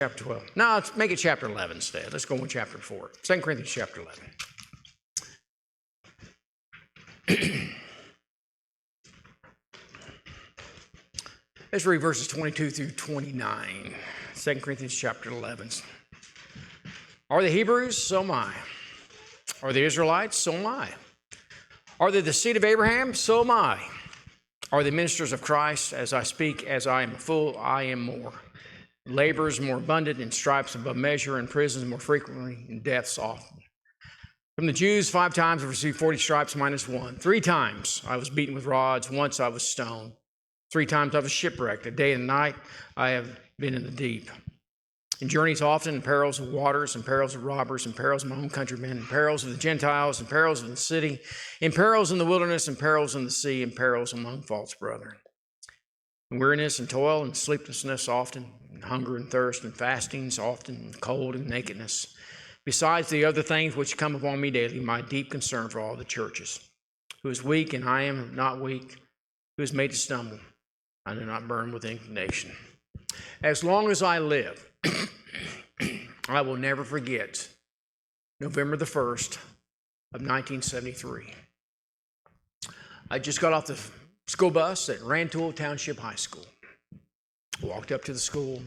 Chapter 12. No, let's make it chapter 11 instead. Let's go with chapter 4. 2 Corinthians chapter 11. Let's read verses 22 through 29. 2 Corinthians chapter 11. Are they Hebrews? So am I. Are they Israelites? So am I. Are they the seed of Abraham? So am I. Are they ministers of Christ? As I speak, as I am a fool, I am more. Labors more abundant, in stripes above measure, in prisons more frequently, in deaths often. From the Jews 5 times I received 40 stripes minus 1. 3 times I was beaten with rods. Once I was stoned. 3 times I was shipwrecked. A day and night I have been in the deep. In journeys often, in perils of waters, in perils of robbers, in perils of my own countrymen, in perils of the Gentiles, in perils of the city, in perils in the wilderness, in perils in the sea, in perils among false brethren. In weariness and toil and sleeplessness often, in hunger and thirst and fastings often, in cold and nakedness. Besides the other things which come upon me daily, my deep concern for all the churches. Who is weak and I am not weak, who is made to stumble, I do not burn with indignation. As long as I live, I will never forget November the 1st of 1973. I just got off the school bus at Rantoul Township High School. Walked up to the school.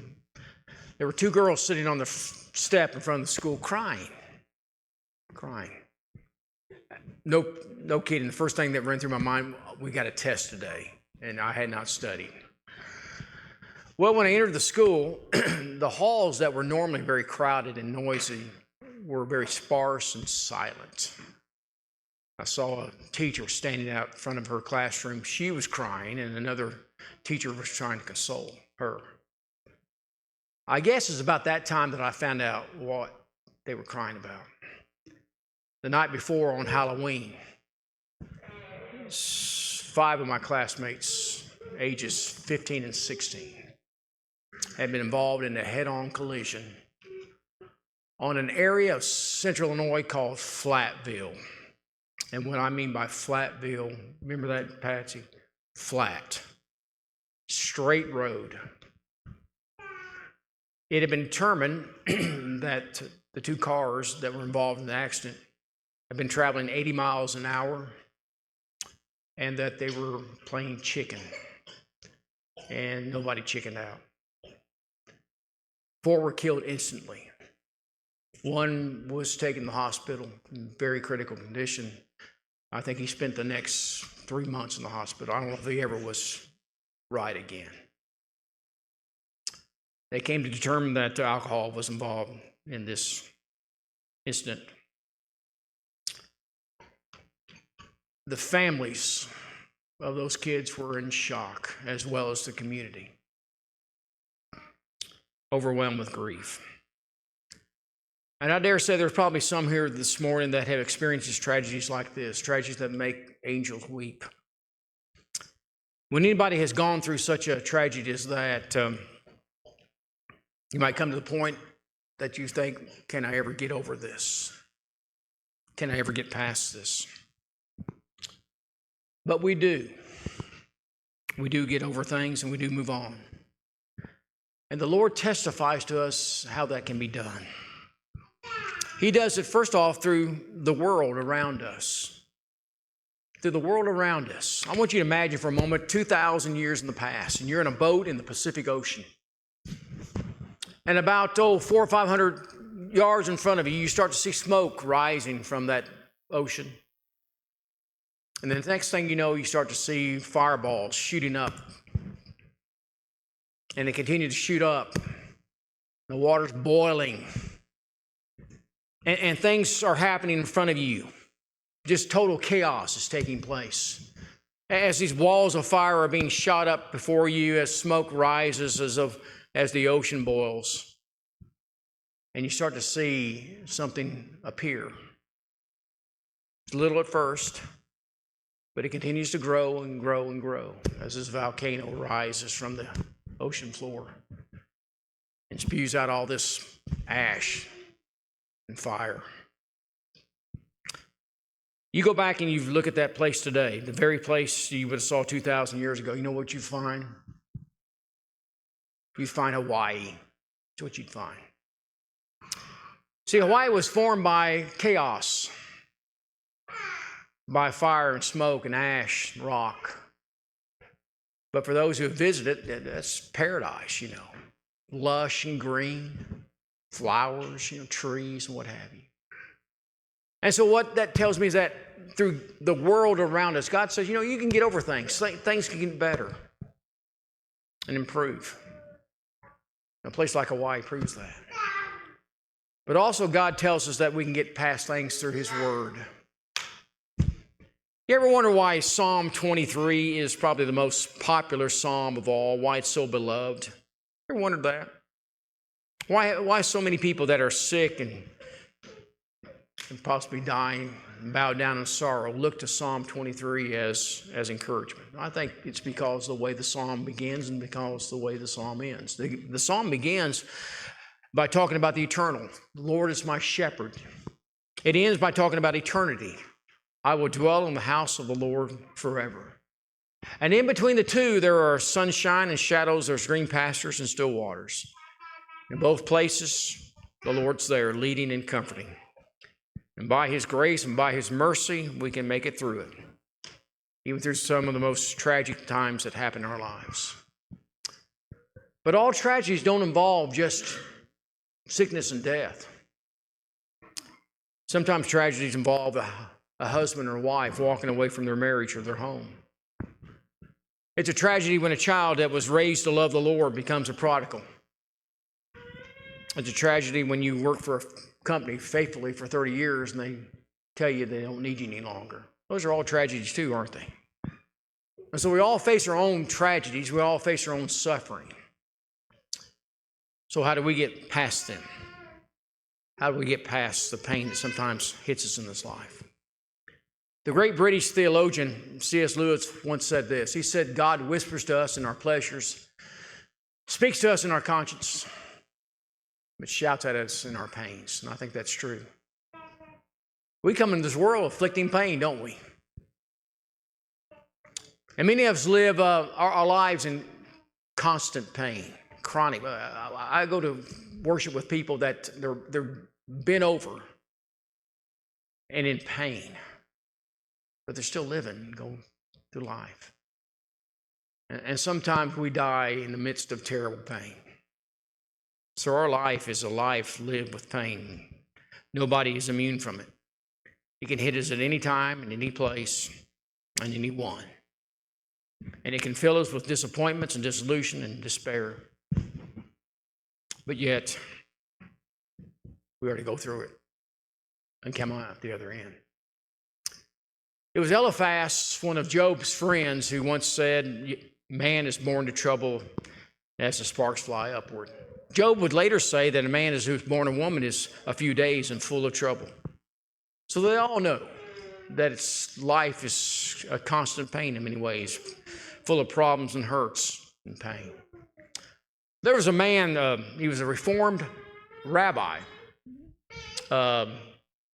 There were 2 girls sitting on the step in front of the school crying. No kidding. The first thing that ran through my mind, we got a test today, and I had not studied. Well, when I entered the school, the halls that were normally very crowded and noisy were very sparse and silent. I saw a teacher standing out in front of her classroom. She was crying, and another teacher was trying to console her. I guess it's about that time that I found out what they were crying about. The night before on Halloween, 5 of my classmates, ages 15 and 16, had been involved in a head-on collision on an area of central Illinois called Flatville. And what I mean by Flatville, remember that, Patsy? Flat. Straight road. It had been determined that the 2 cars that were involved in the accident had been traveling 80 miles an hour and that they were playing chicken. And nobody chickened out. 4 were killed instantly. 1 was taken to the hospital in very critical condition. I think he spent the next 3 months in the hospital. I don't know if he ever was right again. They came to determine that alcohol was involved in this incident. The families of those kids were in shock, as well as the community, overwhelmed with grief. And I dare say there's probably some here this morning that have experienced tragedies like this, tragedies that make angels weep. When anybody has gone through such a tragedy as that, you might come to the point that you think, can I ever get over this? Can I ever get past this? But we do. We do get over things and we do move on. And the Lord testifies to us how that can be done. He does it, first off, through the world around us. Through the world around us. I want you to imagine for a moment 2,000 years in the past, and you're in a boat in the Pacific Ocean. And about 400 or 500 yards in front of you, you start to see smoke rising from that ocean. And then the next thing you know, you start to see fireballs shooting up. And they continue to shoot up. The water's boiling. And things are happening in front of you. Just total chaos is taking place. As these walls of fire are being shot up before you, as smoke rises as the ocean boils. And you start to see something appear. It's little at first, but it continues to grow and grow and grow as this volcano rises from the ocean floor and spews out all this ash and fire. You go back and you look at that place today, the very place you would have saw 2,000 years ago. You know what you find? You find Hawaii. That's what you'd find. See, Hawaii was formed by chaos, by fire and smoke and ash and rock. But for those who have visited it, that's paradise, lush and green, flowers, trees and what have you. And so what that tells me is that through the world around us, God says, you can get over things. Things can get better and improve. A place like Hawaii proves that. But also God tells us that we can get past things through His Word. You ever wonder why Psalm 23 is probably the most popular psalm of all, why it's so beloved? Ever wondered that? Why so many people that are sick and possibly dying, bow down in sorrow, look to Psalm 23 as encouragement? I think it's because of the way the psalm begins and because of the way the psalm ends. The psalm begins by talking about the eternal. The Lord is my shepherd. It ends by talking about eternity. I will dwell in the house of the Lord forever. And in between the two, there are sunshine and shadows. There's green pastures and still waters. In both places, the Lord's there leading and comforting. And by His grace and by His mercy, we can make it through it, even through some of the most tragic times that happen in our lives. But all tragedies don't involve just sickness and death. Sometimes tragedies involve a husband or wife walking away from their marriage or their home. It's a tragedy when a child that was raised to love the Lord becomes a prodigal. It's a tragedy when you work for a company faithfully for 30 years and they tell you they don't need you any longer. Those are all tragedies too, aren't they? And so we all face our own tragedies. We all face our own suffering. So how do we get past them? How do we get past the pain that sometimes hits us in this life? The great British theologian C.S. Lewis once said this. He said, God whispers to us in our pleasures, speaks to us in our conscience, but shouts at us in our pains. And I think that's true. We come into this world afflicting pain, don't we? And many of us live our lives in constant pain, chronic. I go to worship with people that they're bent over and in pain, but they're still living and going through life. And sometimes we die in the midst of terrible pain. So our life is a life lived with pain. Nobody is immune from it. It can hit us at any time, in any place, and anyone. And it can fill us with disappointments and disillusion and despair. But yet, we are to go through it and come out the other end. It was Eliphaz, one of Job's friends, who once said, man is born to trouble as the sparks fly upward. Job would later say that a man who's born a woman is a few days and full of trouble. So they all know that life is a constant pain in many ways, full of problems and hurts and pain. There was a man, he was a Reformed rabbi,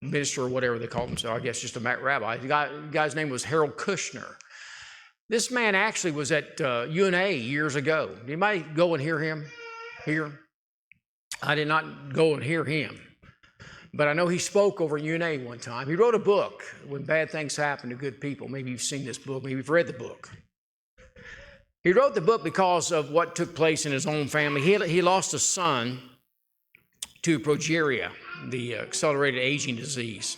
minister or whatever they called himself, I guess just a rabbi. The guy's name was Harold Kushner. This man actually was at UNA years ago. Anybody go and hear him here? I did not go and hear him, but I know he spoke over UNA one time. He wrote a book, When Bad Things Happen to Good People. Maybe you've seen this book. Maybe you've read the book. He wrote the book because of what took place in his own family. He lost a son to progeria, the accelerated aging disease.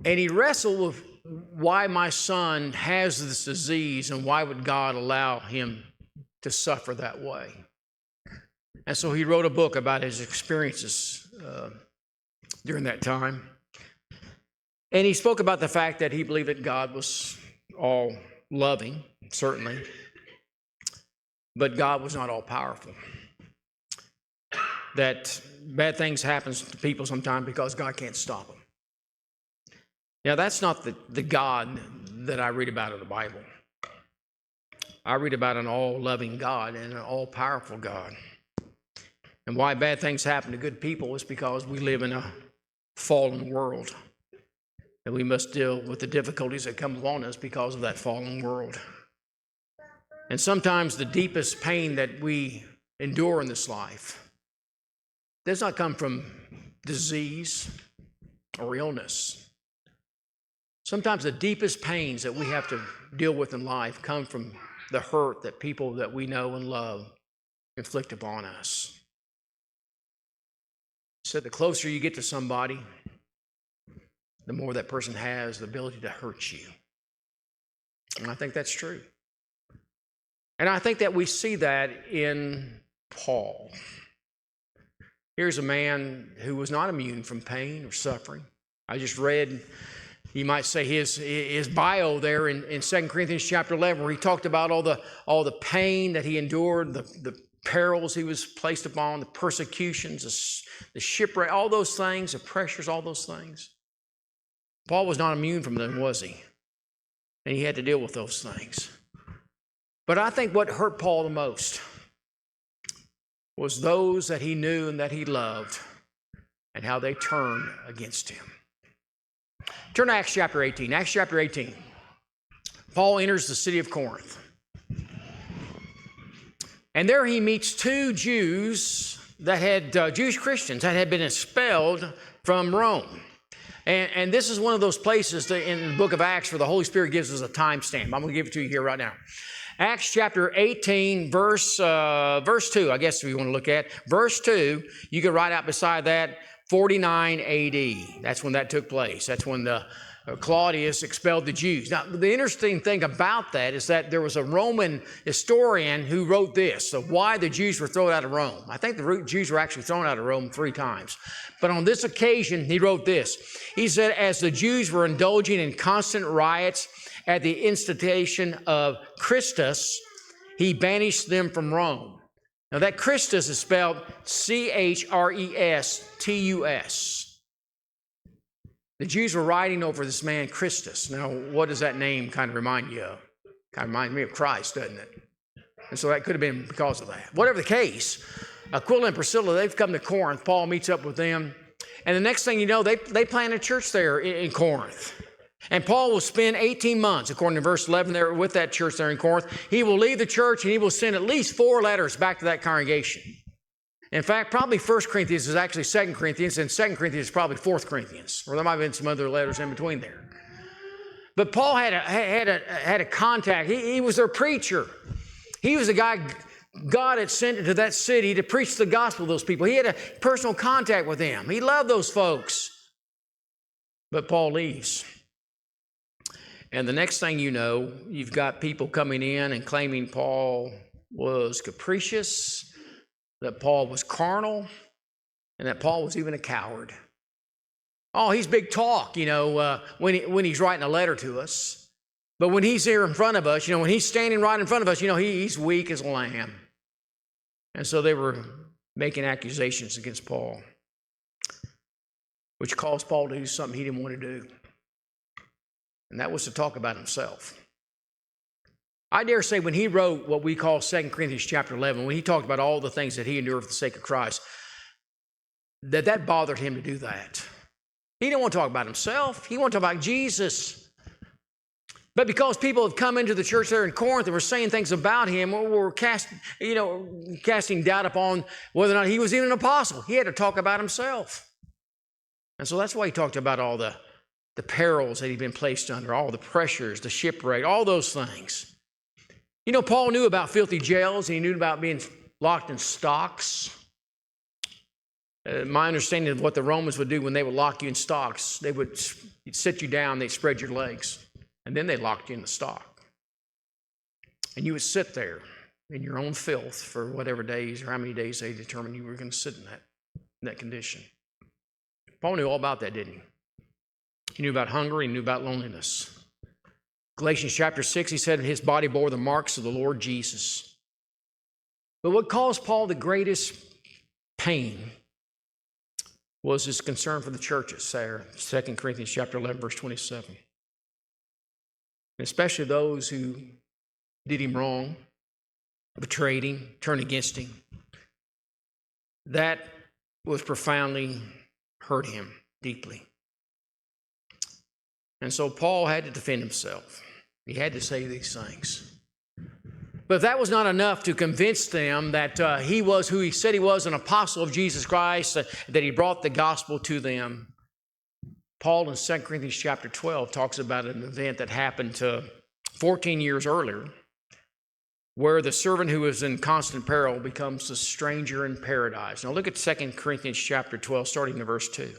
And he wrestled with why my son has this disease and why would God allow him to suffer that way. And so he wrote a book about his experiences during that time. And he spoke about the fact that he believed that God was all loving, certainly, but God was not all powerful. That bad things happen to people sometimes because God can't stop them. Now, that's not the God that I read about in the Bible. I read about an all-loving God and an all-powerful God. And why bad things happen to good people is because we live in a fallen world. And we must deal with the difficulties that come upon us because of that fallen world. And sometimes the deepest pain that we endure in this life does not come from disease or illness. Sometimes the deepest pains that we have to deal with in life come from the hurt that people that we know and love inflict upon us. So the closer you get to somebody, the more that person has the ability to hurt you. And I think that's true. And I think that we see that in Paul. Here's a man who was not immune from pain or suffering. I just read, you might say, his bio there in 2 Corinthians chapter 11, where he talked about all the pain that he endured, the perils he was placed upon, the persecutions, the shipwreck, all those things, the pressures, all those things. Paul was not immune from them, was he? And he had to deal with those things. But I think what hurt Paul the most was those that he knew and that he loved and how they turned against him. Turn to Acts chapter 18. Acts chapter 18. Paul enters the city of Corinth. And there he meets two Jews that had, Jewish Christians that had been expelled from Rome. And this is one of those places in the book of Acts where the Holy Spirit gives us a timestamp. I'm going to give it to you here right now. Acts chapter 18, verse 2, I guess if you want to look at. Verse 2, you can write out beside that 49 AD. That's when that took place. That's when Claudius expelled the Jews. Now, the interesting thing about that is that there was a Roman historian who wrote this, of why the Jews were thrown out of Rome. I think the Jews were actually thrown out of Rome 3 times. But on this occasion, he wrote this. He said, as the Jews were indulging in constant riots at the instigation of Christus, he banished them from Rome. Now that Christus is spelled Chrestus. The Jews were writing over this man, Christus. Now, what does that name kind of remind you of? Kind of reminds me of Christ, doesn't it? And so that could have been because of that. Whatever the case, Aquila and Priscilla, they've come to Corinth. Paul meets up with them. And the next thing you know, they plant a church there in Corinth. And Paul will spend 18 months, according to verse 11 there, with that church there in Corinth. He will leave the church and he will send at least 4 letters back to that congregation. In fact, probably 1 Corinthians is actually 2 Corinthians, and 2 Corinthians is probably 4 Corinthians, or there might have been some other letters in between there. But Paul had a contact. He was their preacher. He was the guy God had sent into that city to preach the gospel to those people. He had a personal contact with them. He loved those folks. But Paul leaves. And the next thing you know, you've got people coming in and claiming Paul was capricious, that Paul was carnal, and that Paul was even a coward. Oh, he's big talk, when he's writing a letter to us. But when he's here in front of us, when he's standing right in front of us, he's weak as a lamb. And so they were making accusations against Paul, which caused Paul to do something he didn't want to do. And that was to talk about himself. I dare say when he wrote what we call 2 Corinthians chapter 11, when he talked about all the things that he endured for the sake of Christ, that bothered him to do that. He didn't want to talk about himself. He wanted to talk about Jesus. But because people have come into the church there in Corinth and were saying things about him, or were casting doubt upon whether or not he was even an apostle, he had to talk about himself. And so that's why he talked about all the perils that he'd been placed under, all the pressures, the shipwreck, all those things. Paul knew about filthy jails, and he knew about being locked in stocks. My understanding of what the Romans would do when they would lock you in stocks, you'd sit you down, they'd spread your legs, and then they locked you in the stock. And you would sit there in your own filth for whatever days or how many days they determined you were going to sit in that condition. Paul knew all about that, didn't he? He knew about hunger, he knew about loneliness. Galatians chapter 6, he said his body bore the marks of the Lord Jesus. But what caused Paul the greatest pain was his concern for the churches there, 2 Corinthians chapter 11, verse 27. And especially those who did him wrong, betrayed him, turned against him. That was profoundly hurt him deeply. And so Paul had to defend himself. He had to say these things. But if that was not enough to convince them that he was who he said he was, an apostle of Jesus Christ, that he brought the gospel to them, Paul in 2 Corinthians chapter 12 talks about an event that happened 14 years earlier, where the servant who is in constant peril becomes a stranger in paradise. Now look at 2 Corinthians chapter 12, starting in verse 2.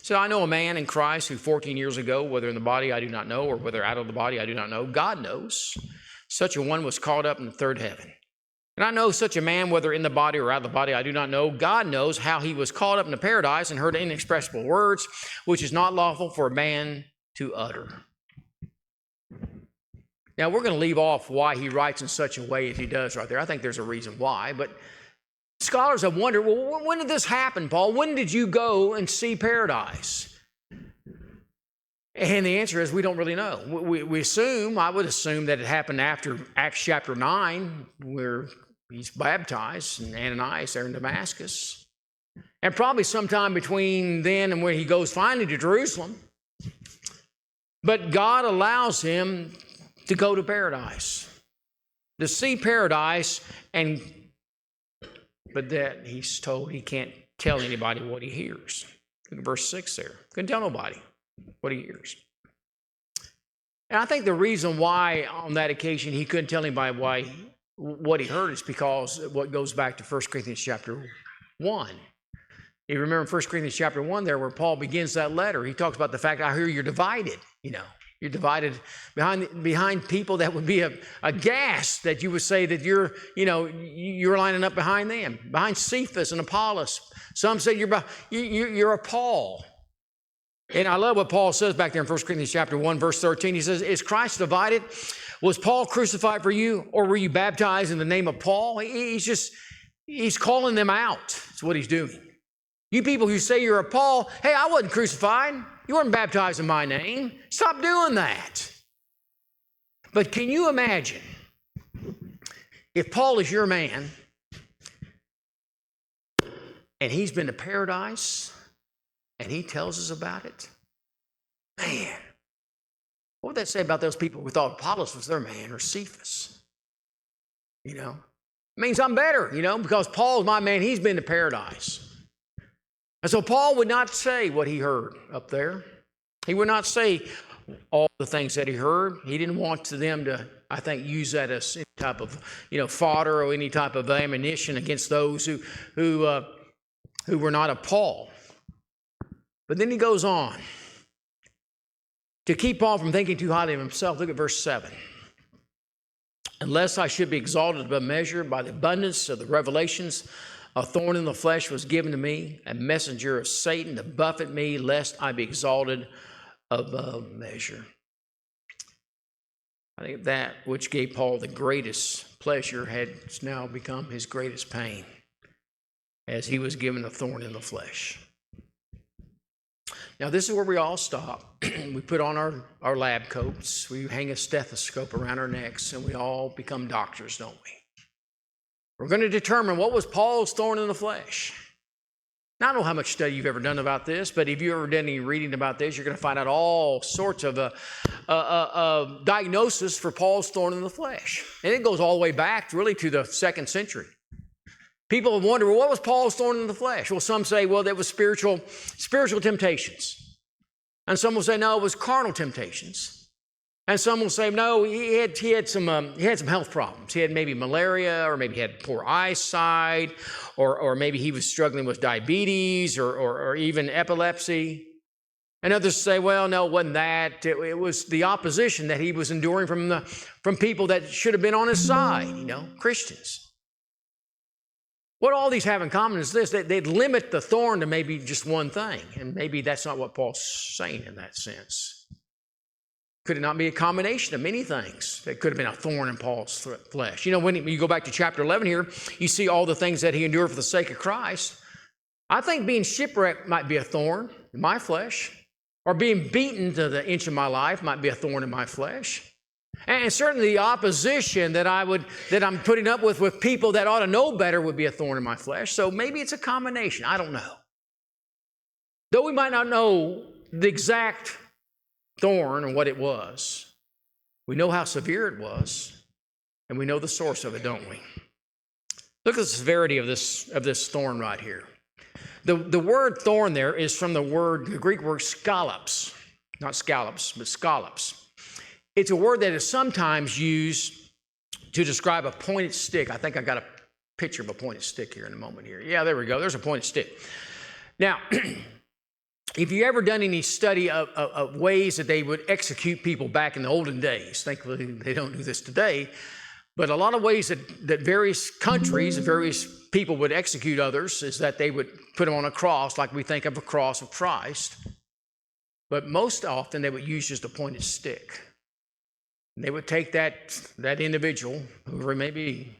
So I know a man in Christ who 14 years ago, whether in the body I do not know, or whether out of the body I do not know, God knows, such a one was caught up in the third heaven. And I know such a man, whether in the body or out of the body, I do not know. God knows how he was caught up into paradise and heard inexpressible words, which is not lawful for a man to utter. Now, we're going to leave off why he writes in such a way as he does right there. I think there's a reason why, but scholars have wondered, well, when did this happen, Paul? When did you go and see paradise? And the answer is we don't really know. We assume, I would assume that it happened after Acts chapter 9, where he's baptized, and Ananias there in Damascus. And probably sometime between then and when he goes finally to Jerusalem. But God allows him to go to paradise, to see paradise, but that he's told he can't tell anybody what he hears. Look at verse 6 there. Couldn't tell nobody what he hears. And I think the reason why on that occasion he couldn't tell anybody what he heard is because what goes back to 1 Corinthians chapter 1. You remember in 1 Corinthians chapter 1 there where Paul begins that letter, he talks about the fact, I hear you're divided, You're divided behind people that would be aghast that you would say that you're lining up behind them, behind Cephas and Apollos. Some say you're a Paul. And I love what Paul says back there in 1 Corinthians chapter 1, verse 13. He says, is Christ divided? Was Paul crucified for you, or were you baptized in the name of Paul? He's calling them out. That's what he's doing. You people who say you're a Paul, hey, I wasn't crucified. You weren't baptized in my name. Stop doing that. But can you imagine if Paul is your man and he's been to paradise and he tells us about it? Man, what would that say about those people who thought Apollos was their man, or Cephas? It means I'm better, because Paul's my man. He's been to paradise. And so Paul would not say what he heard up there. He would not say all the things that he heard. He didn't want them to, I think, use that as any type of, fodder or any type of ammunition against those who were not of Paul. But then he goes on. To keep Paul from thinking too highly of himself, look at verse 7. Unless I should be exalted above measure by the abundance of the revelations, a thorn in the flesh was given to me, a messenger of Satan to buffet me, lest I be exalted above measure. I think that which gave Paul the greatest pleasure has now become his greatest pain, as he was given a thorn in the flesh. Now, this is where we all stop. We put on our lab coats. We hang a stethoscope around our necks, and we all become doctors, don't we? We're going to determine what was Paul's thorn in the flesh. Now, I don't know how much study you've ever done about this, but if you've ever done any reading about this, you're going to find out all sorts of diagnosis for Paul's thorn in the flesh. And it goes all the way back really to the 2nd century. People have wondered, well, what was Paul's thorn in the flesh? Well, some say, well, that was spiritual temptations. And some will say, no, it was carnal temptations. And some will say, no, he had some health problems. He had maybe malaria, or maybe he had poor eyesight, or maybe he was struggling with diabetes or even epilepsy. And others say, well, no, it wasn't that. It was the opposition that he was enduring from people that should have been on his side, Christians. What all these have in common is this: they'd limit the thorn to maybe just one thing, and maybe that's not what Paul's saying in that sense. Could it not be a combination of many things that could have been a thorn in Paul's flesh? When you go back to chapter 11 here, you see all the things that he endured for the sake of Christ. I think being shipwrecked might be a thorn in my flesh, or being beaten to the inch of my life might be a thorn in my flesh. And certainly the opposition that I'm putting up with people that ought to know better would be a thorn in my flesh. So maybe it's a combination. I don't know. Though we might not know the exact thorn and what it was, we know how severe it was. And we know the source of it, don't we? Look at the severity of this thorn right here. The word thorn there is from the Greek word scallops. Not scallops, but scallops. It's a word that is sometimes used to describe a pointed stick. I think I got a picture of a pointed stick here in a moment here. Yeah, there we go. There's a pointed stick. Now, if you ever done any study of ways that they would execute people back in the olden days, thankfully they don't do this today, but a lot of ways that various countries, various people would execute others is that they would put them on a cross, like we think of a cross of Christ. But most often they would use just a pointed stick. And they would take that individual, whoever it may be,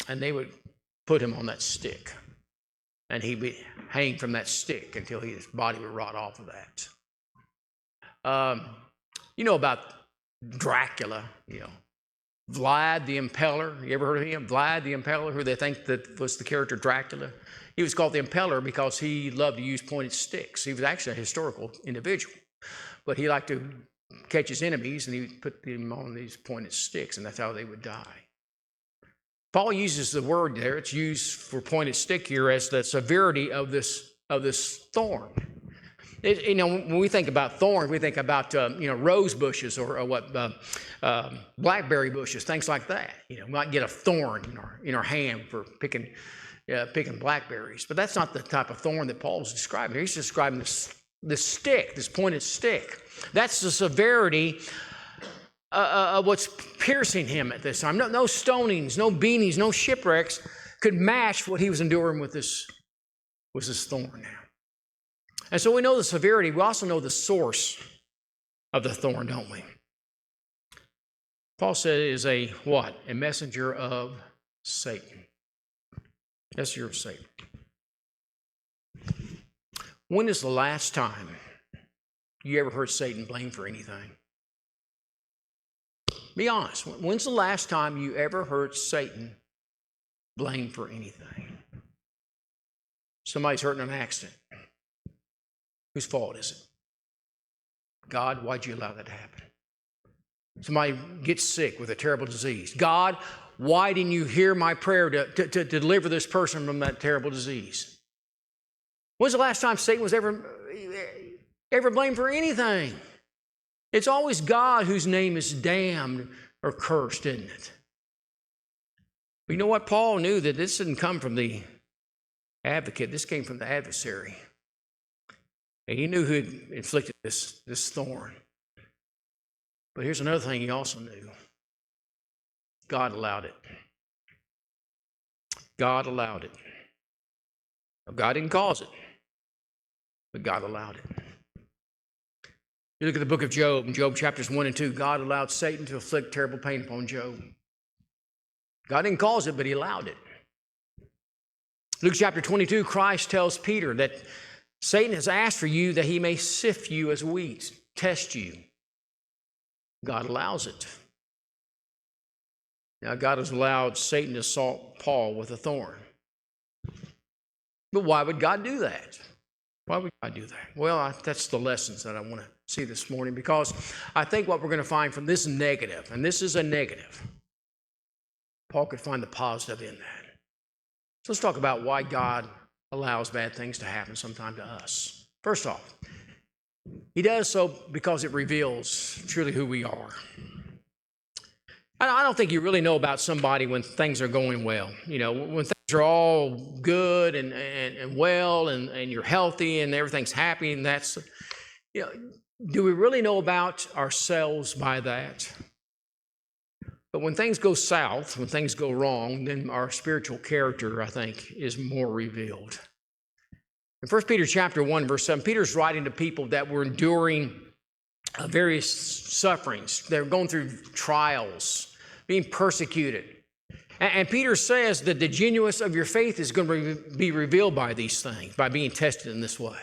and they would put him on that stick. And he'd be hanging from that stick until his body would rot off of that. You know about Dracula, Vlad the Impaler. You ever heard of him? Vlad the Impaler, who they think that was the character Dracula. He was called the Impaler because he loved to use pointed sticks. He was actually a historical individual, but he liked to catch his enemies and he would put them on these pointed sticks, and that's how they would die. Paul uses the word there. It's used for pointed stick here as the severity of this thorn. When we think about thorns, we think about rose bushes or blackberry bushes, things like that. We might get a thorn in our hand for picking blackberries, but that's not the type of thorn that Paul's describing here. He's describing this stick, this pointed stick. That's the severity of what's piercing him at this time. No stonings, no beatings, no shipwrecks could match what he was enduring with this thorn now. And so we know the severity. We also know the source of the thorn, don't we? Paul said it is a what? A messenger of Satan. Messenger of Satan. When is the last time you ever heard Satan blamed for anything? Be honest. When's the last time you ever heard Satan blamed for anything? Somebody's hurt in an accident. Whose fault is it? God, why'd you allow that to happen? Somebody gets sick with a terrible disease. God, why didn't you hear my prayer to deliver this person from that terrible disease? When's the last time Satan was ever blamed for anything? It's always God whose name is damned or cursed, isn't it? But you know what? Paul knew that this didn't come from the advocate. This came from the adversary. And he knew who had inflicted this thorn. But here's another thing he also knew. God allowed it. God allowed it. God didn't cause it, but God allowed it. You look at the book of Job, in Job chapters 1 and 2, God allowed Satan to inflict terrible pain upon Job. God didn't cause it, but he allowed it. Luke chapter 22, Christ tells Peter that Satan has asked for you that he may sift you as wheat, test you. God allows it. Now, God has allowed Satan to assault Paul with a thorn. But why would God do that? Why would God do that? Well, that's the lessons that I want to see this morning, because I think what we're going to find from this negative, and this is a negative, Paul could find the positive in that. So let's talk about why God allows bad things to happen sometime to us. First off, he does so because it reveals truly who we are. I don't think you really know about somebody when things are going well. When things are all good and well and you're healthy and everything's happy, and that's, do we really know about ourselves by that? But when things go south, when things go wrong, then our spiritual character, I think, is more revealed. In 1 Peter chapter 1, verse 7, Peter's writing to people that were enduring various sufferings. They're going through trials, being persecuted. And Peter says that the genuineness of your faith is going to be revealed by these things, by being tested in this way.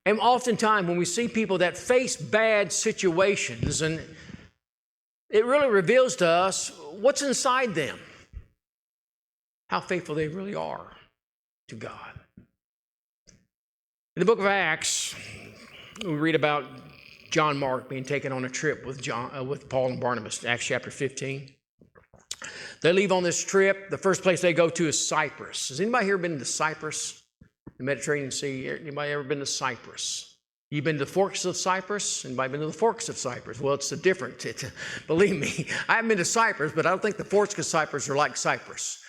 And oftentimes when we see people that face bad situations, and it really reveals to us what's inside them, how faithful they really are to God. In the book of Acts, we read about John Mark being taken on a trip with Paul and Barnabas, Acts chapter 15. They leave on this trip. The first place they go to is Cyprus. Has anybody here been to Cyprus, the Mediterranean Sea? Anybody ever been to Cyprus? You've been to the Forks of Cyprus? Anybody been to the Forks of Cyprus? Well, it's different. Believe me, I haven't been to Cyprus, but I don't think the Forks of Cyprus are like Cyprus.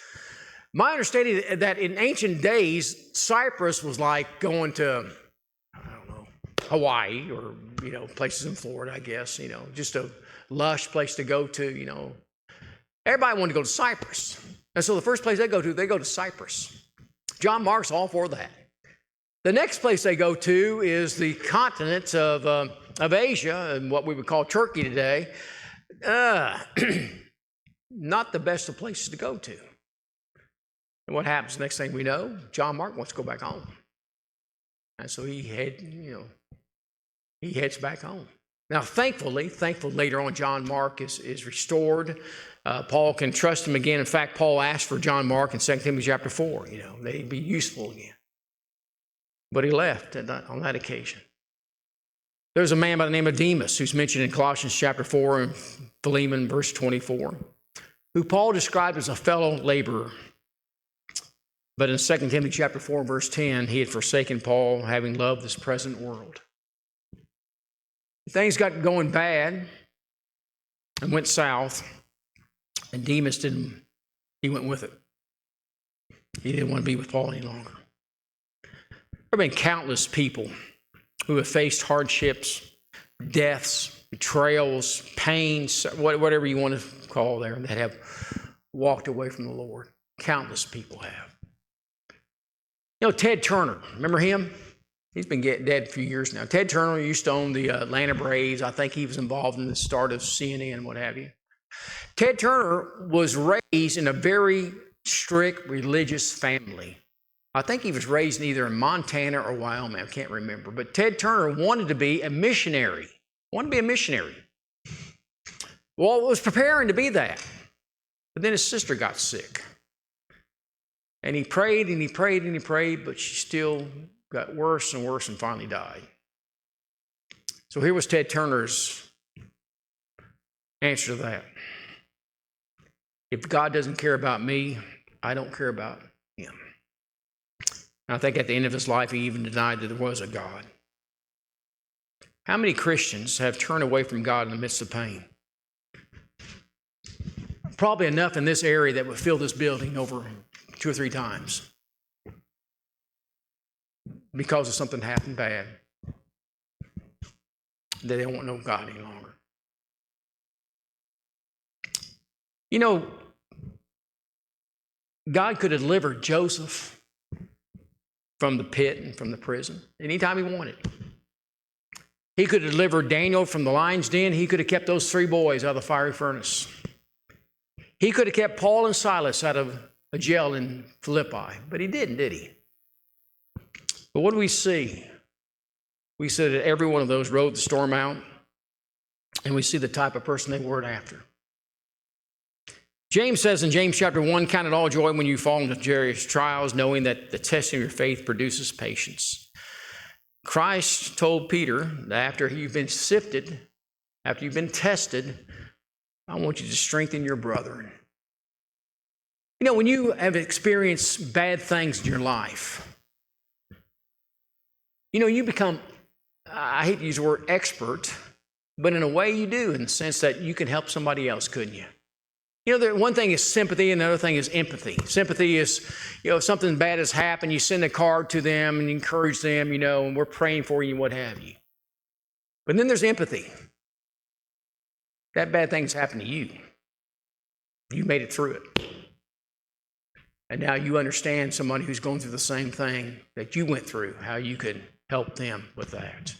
My understanding is that in ancient days, Cyprus was like going to, I don't know, Hawaii or, places in Florida, I guess, just a lush place to go to, Everybody wanted to go to Cyprus. And so the first place they go to Cyprus. John Mark's all for that. The next place they go to is the continent of Asia, and what we would call Turkey today. Not the best of places to go to. And what happens? Next thing we know, John Mark wants to go back home. And so he heads back home. Now, thankfully, later on, John Mark is restored. Paul can trust him again. In fact, Paul asked for John Mark in 2 Timothy chapter 4, that he'd be useful again. But he left on that occasion. There's a man by the name of Demas who's mentioned in Colossians chapter 4 and Philemon verse 24, who Paul described as a fellow laborer. But in 2 Timothy chapter 4 verse 10, he had forsaken Paul, having loved this present world. Things got going bad and went south, and Demas he went with it. He didn't want to be with Paul any longer. There have been countless people who have faced hardships, deaths, betrayals, pains, whatever you want to call there, that have walked away from the Lord. Countless people have. Ted Turner, remember him? He's been dead a few years now. Ted Turner used to own the Atlanta Braves. I think he was involved in the start of CNN and what have you. Ted Turner was raised in a very strict religious family. I think he was raised either in Montana or Wyoming. I can't remember. But Ted Turner wanted to be a missionary. Well, was preparing to be that. But then his sister got sick. And he prayed and he prayed and he prayed, but she still got worse and worse and finally died. So here was Ted Turner's answer to that. If God doesn't care about me, I don't care about him. And I think at the end of his life, he even denied that there was a God. How many Christians have turned away from God in the midst of pain? Probably enough in this area that would fill this building over 2 or 3 times. Because of something happened bad, that they won't know God any longer. God could have delivered Joseph from the pit and from the prison anytime he wanted. He could have delivered Daniel from the lion's den. He could have kept those 3 boys out of the fiery furnace. He could have kept Paul and Silas out of a jail in Philippi, but he didn't, did he? But what do we see? We see that every one of those rode the storm out, and we see the type of person they were after. James says in James chapter 1, count it all joy when you fall into various trials, knowing that the testing of your faith produces patience. Christ told Peter that after you've been sifted, after you've been tested, I want you to strengthen your brethren. When you have experienced bad things in your life, you become, I hate to use the word expert, but in a way you do, in the sense that you can help somebody else, couldn't you? One thing is sympathy and the other thing is empathy. Sympathy is, if something bad has happened, you send a card to them and encourage them, and we're praying for you and what have you. But then there's empathy. That bad thing's happened to you. You made it through it. And now you understand somebody who's going through the same thing that you went through, how you could help them with that.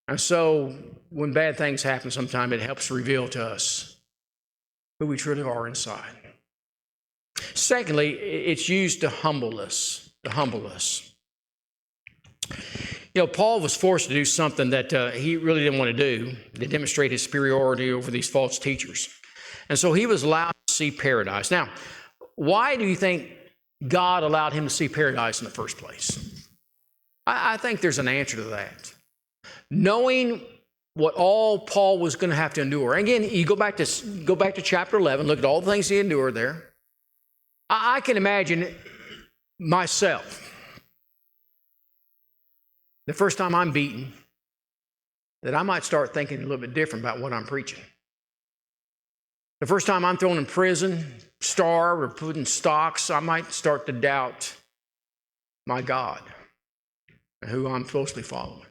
And so when bad things happen, sometimes it helps reveal to us who we truly are inside. Secondly, it's used to humble us, Paul was forced to do something that he really didn't want to do to demonstrate his superiority over these false teachers. And so he was allowed to see paradise. Now, why do you think God allowed him to see paradise in the first place? I think there's an answer to that. knowing what all Paul was going to have to endure. And again, you go back to chapter 11, look at all the things he endured there. I can imagine myself, the first time I'm beaten, that I might start thinking a little bit different about what I'm preaching. The first time I'm thrown in prison, starved, or put in stocks, I might start to doubt my God and who I'm supposed to be following.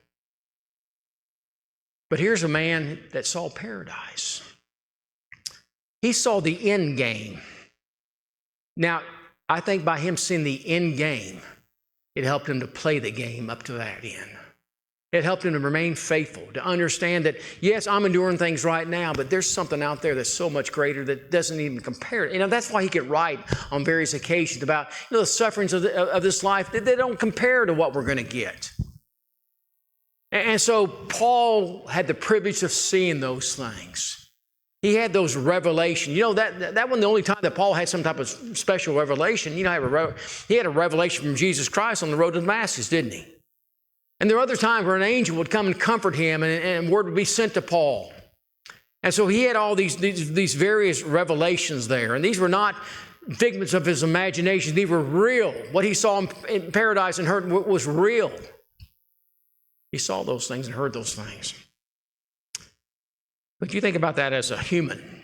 But here's a man that saw paradise. He saw the end game. Now, I think by him seeing the end game, it helped him to play the game up to that end. It helped him to remain faithful, to understand that, yes, I'm enduring things right now, but there's something out there that's so much greater that doesn't even compare. You know, that's why he could write on various occasions about, you know, the sufferings of this life. They don't compare to what we're going to get. And so Paul had the privilege of seeing those things. He had those revelations. You know, that wasn't the only time that Paul had some type of special revelation. You know, he had a revelation from Jesus Christ on the road to Damascus, didn't he? And there were other times where an angel would come and comfort him, and word would be sent to Paul. And so he had all these various revelations there. And these were not figments of his imagination. These were real. What he saw in paradise and heard was real. He saw those things and heard those things. But you think about that as a human.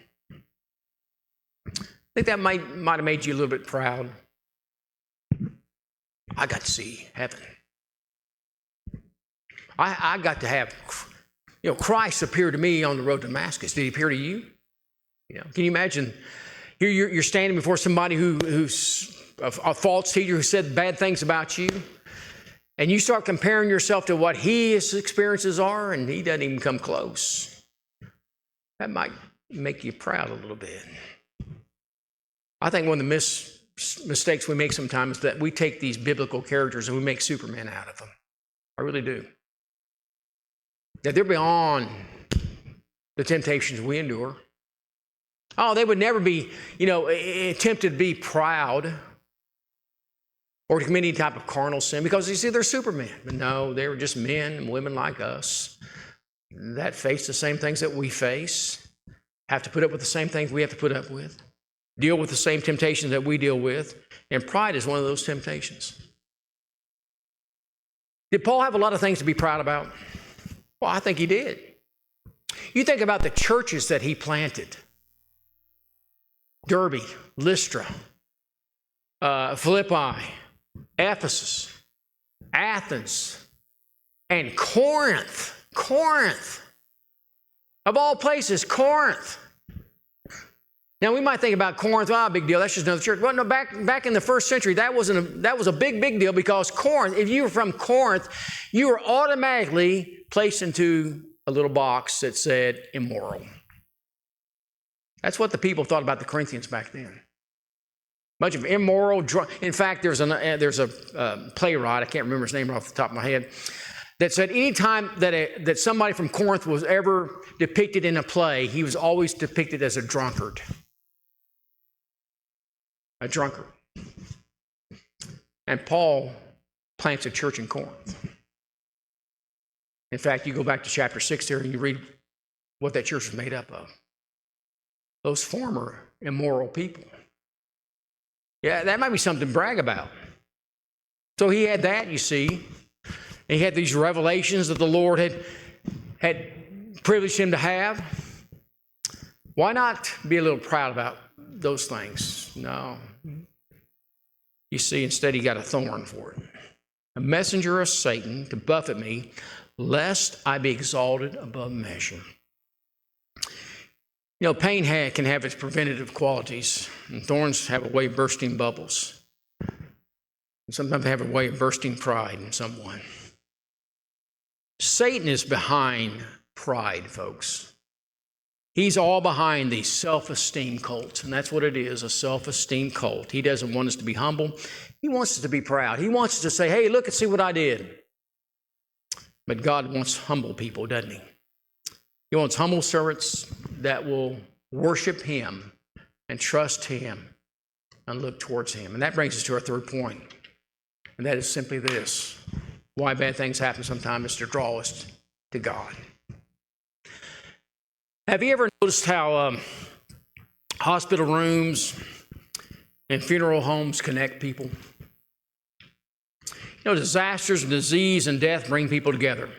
I think that might have made you a little bit proud. I got to see heaven. I got to have, you know, Christ appeared to me on the road to Damascus. Did he appear to you? You know, can you imagine? Here you're standing before somebody who's a false teacher who said bad things about you, and you start comparing yourself to what his experiences are, and he doesn't even come close. That might make you proud a little bit. I think one of the mistakes we make sometimes is that we take these biblical characters and we make Superman out of them. I really do. That they're beyond the temptations we endure. Oh, they would never be, you know, tempted to be proud or to commit any type of carnal sin because you see, they're Superman. But no, they were just men and women like us that face the same things that we face, have to put up with the same things we have to put up with, deal with the same temptations that we deal with, and pride is one of those temptations. Did Paul have a lot of things to be proud about? Well, I think he did. You think about the churches that he planted. Derbe, Lystra, Philippi, Ephesus, Athens, and Corinth. Corinth. Of all places, Corinth. Now, we might think about Corinth, big deal, that's just another church. Well, no, back in the first century, that was a big deal because Corinth, if you were from Corinth, you were automatically placed into a little box that said immoral. That's what the people thought about the Corinthians back then. Bunch of immoral, in fact, there's a playwright, I can't remember his name off the top of my head, that said anytime that somebody from Corinth was ever depicted in a play, he was always depicted as a drunkard. A drunkard. And Paul plants a church in Corinth. In fact, you go back to chapter 6 there and you read what that church was made up of. Those former immoral people. Yeah, that might be something to brag about. So he had that, you see. And he had these revelations that the Lord had privileged him to have. Why not be a little proud about those things? No. You see, instead he got a thorn for it. A messenger of Satan to buffet me, lest I be exalted above measure. You know, pain can have its preventative qualities, and thorns have a way of bursting bubbles. And sometimes they have a way of bursting pride in someone. Satan is behind pride, folks. He's all behind the self-esteem cult, and that's what it is, a self-esteem cult. He doesn't want us to be humble. He wants us to be proud. He wants us to say, hey, look and see what I did. But God wants humble people, doesn't he? He wants humble servants that will worship him and trust him and look towards him. And that brings us to our third point, and that is simply this. Why bad things happen sometimes is to draw us to God. Have you ever noticed how hospital rooms and funeral homes connect people? You know, disasters, disease, and death bring people together.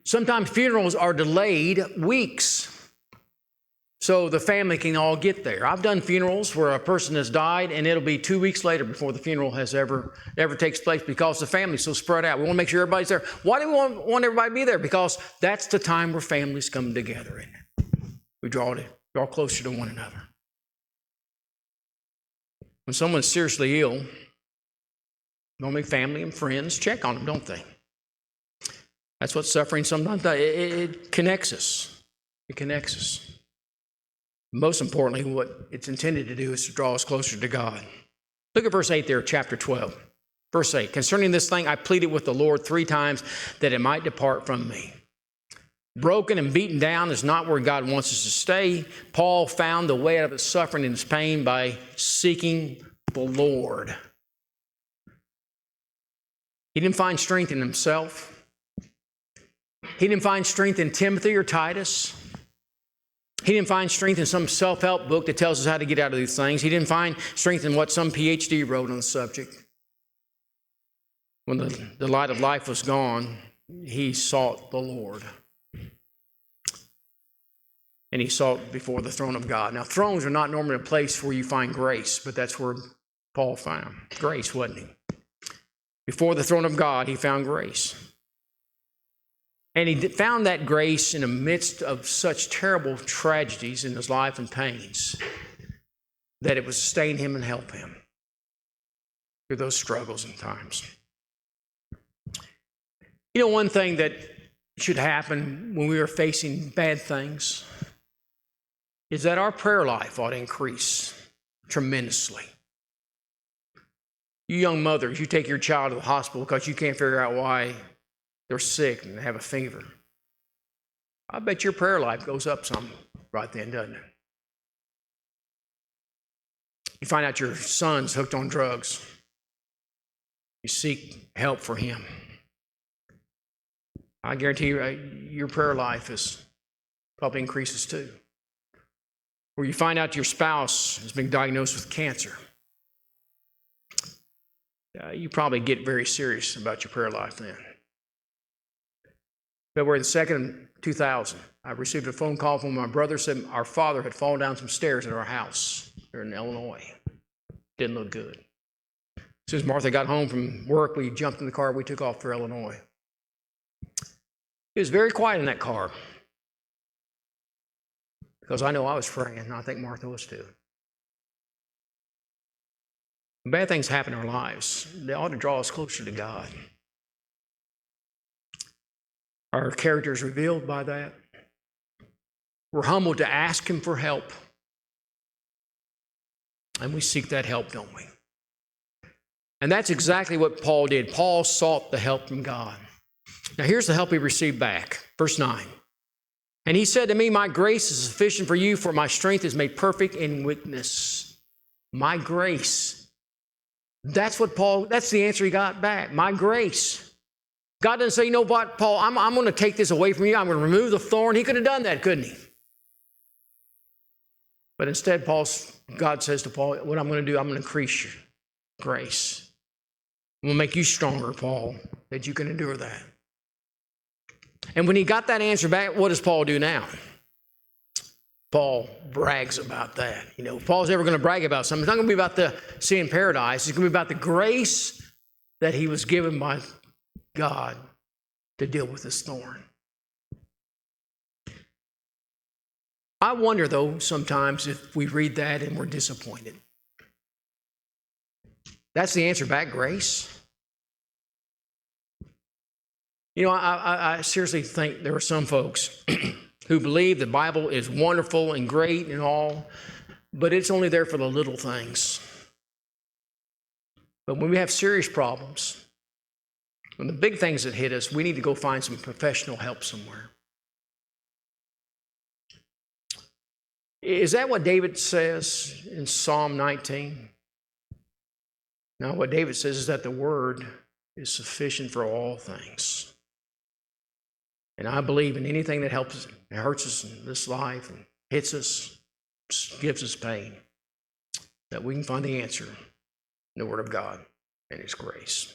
Sometimes funerals are delayed weeks so the family can all get there. I've done funerals where a person has died and it'll be 2 weeks later before the funeral has ever takes place because the family's so spread out. We want to make sure everybody's there. Why do we want everybody to be there? Because that's the time where families come together and we draw closer to one another. When someone's seriously ill, normally family and friends check on them, don't they? That's what suffering sometimes does. It connects us. It connects us. Most importantly, what it's intended to do is to draw us closer to God. Look at verse 8 there, chapter 12. Verse 8, concerning this thing, I pleaded with the Lord 3 times that it might depart from me. Broken and beaten down is not where God wants us to stay. Paul found the way out of his suffering and his pain by seeking the Lord. He didn't find strength in himself. He didn't find strength in Timothy or Titus. He didn't find strength in some self-help book that tells us how to get out of these things. He didn't find strength in what some PhD wrote on the subject. When the light of life was gone, he sought the Lord. And he sought before the throne of God. Now, thrones are not normally a place where you find grace, but that's where Paul found grace, wasn't he? Before the throne of God, he found grace. And he found that grace in the midst of such terrible tragedies in his life and pains that it would sustain him and help him through those struggles and times. You know, one thing that should happen when we are facing bad things is that our prayer life ought to increase tremendously. You young mothers, you take your child to the hospital because you can't figure out why they're sick and they have a fever. I bet your prayer life goes up some right then, doesn't it? You find out your son's hooked on drugs. You seek help for him. I guarantee you your prayer life probably increases too. Or you find out your spouse has been diagnosed with cancer. You probably get very serious about your prayer life then. February the 2nd, 2000, I received a phone call from my brother, said our father had fallen down some stairs at our house here in Illinois. Didn't look good. As soon as Martha got home from work, we jumped in the car, we took off for Illinois. It was very quiet in that car because I know I was praying, and I think Martha was too. When bad things happen in our lives, they ought to draw us closer to God. Our character is revealed by that. We're humbled to ask him for help. And we seek that help, don't we? And that's exactly what Paul did. Paul sought the help from God. Now here's the help he received back. Verse 9. And he said to me, my grace is sufficient for you, for my strength is made perfect in weakness. My grace. That's the answer he got back. My grace. God doesn't say, you know what, Paul, I'm going to take this away from you. I'm going to remove the thorn. He could have done that, couldn't he? But instead, God says to Paul, what I'm going to do, I'm going to increase your grace. I'm going to make you stronger, Paul, that you can endure that. And when he got that answer back, what does Paul do now? Paul brags about that. You know, if Paul's ever going to brag about something, it's not going to be about the seeing paradise. It's going to be about the grace that he was given by God to deal with this thorn. I wonder, though, sometimes if we read that and we're disappointed. That's the answer back, grace. You know, I seriously think there are some folks who believe the Bible is wonderful and great and all, but it's only there for the little things. But when we have serious problems, when the big things that hit us, we need to go find some professional help somewhere. Is that what David says in Psalm 19? No, what David says is that the word is sufficient for all things. And I believe in anything that helps us, and hurts us in this life and hits us, gives us pain, that we can find the answer in the Word of God and His grace.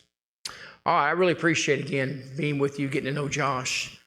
All right, I really appreciate, again, being with you, getting to know Josh.